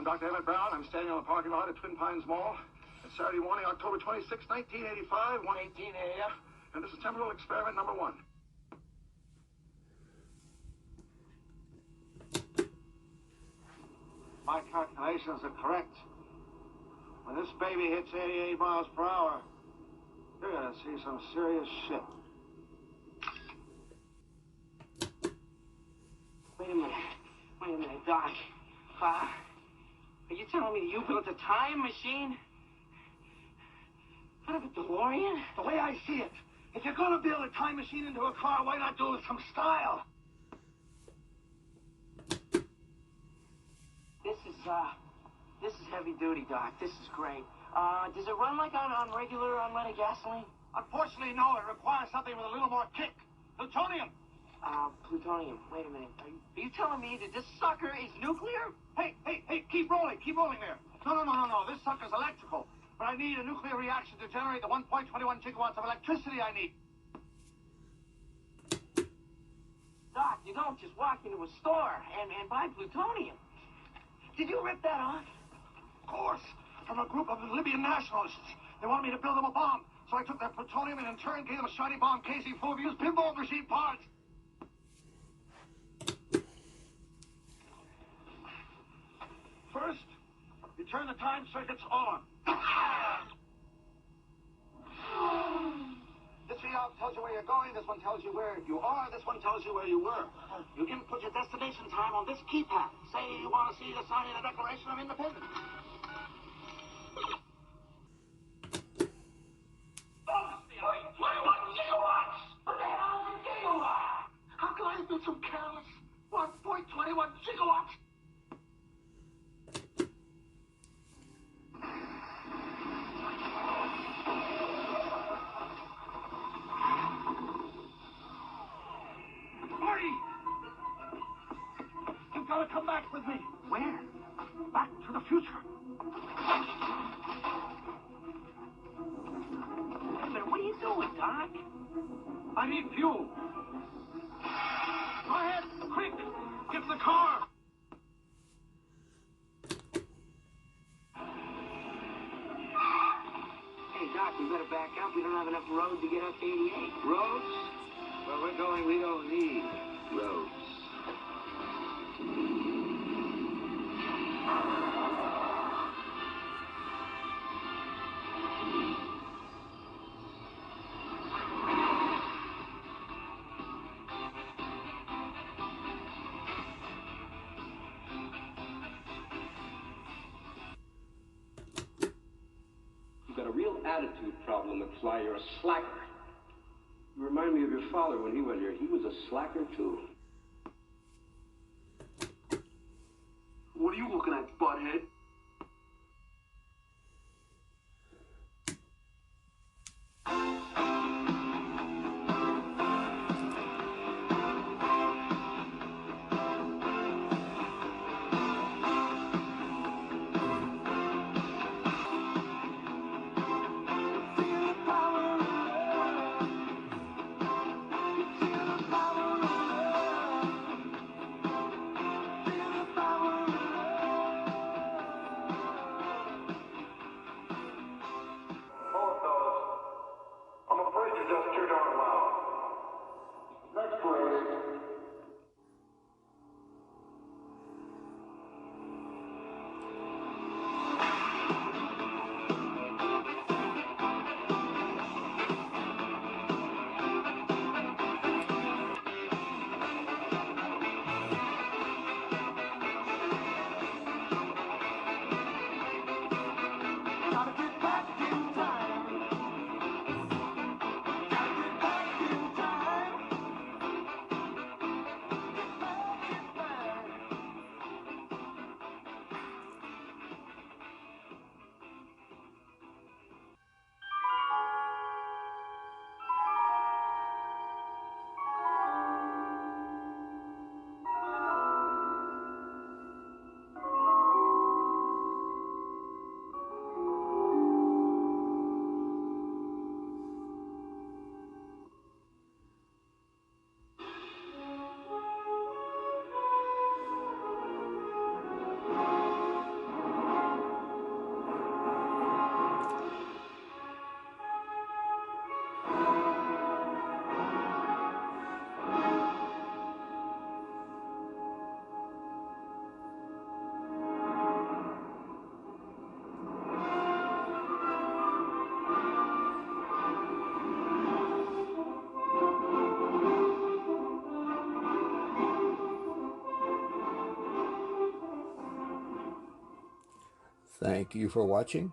Dr. Emmett Brown. I'm standing on the parking lot at Twin Pines Mall. It's Saturday morning, October 26, 1985, 1:18 a.m. And this is temporal experiment number 1. My calculations are correct. When this baby hits 88 miles per hour, you're gonna see some serious shit. Wait a minute, Doc. Are you telling me you built a time machine? Out of a DeLorean? The way I see it, if you're gonna build a time machine into a car, why not do it with some style? This is heavy duty, Doc. This is great. Does it run like on regular unleaded gasoline? Unfortunately, no. It requires something with a little more kick. Plutonium. Plutonium. Wait a minute. Are you telling me that this sucker is nuclear? Hey, keep rolling there. No. This sucker's electrical. But I need a nuclear reaction to generate the 1.21 gigawatts of electricity I need. Doc, you don't just walk into a store and buy plutonium. Did you rip that off? Of course. From a group of Libyan nationalists. They wanted me to build them a bomb. So I took their plutonium and in turn gave them a shiny bomb casing full of used pinball machine parts. First, you turn the time circuits on. This readout tells you where you're going. This one tells you where you are. This one tells you where you were. You input your destination time on this keypad. Say you want to see the signing of the Declaration of Independence. 1.21 gigawatts! What the hell is a gigawatt? How can I have been so careless? 1.21 gigawatts? Marty! You've got to come back with me. Where? Back to the future. Wait a minute, what are you doing, Doc? I need fuel. Go ahead, quick! Get to the car! Hey, Doc, we better back up. We don't have enough road to get up to 88. Roads? Where we're going, we don't need roads. You've got a real attitude problem, McFly. You're a slacker. You remind me of your father when he went here. He was a slacker, too. What are you looking at, butthead? Thank you for watching.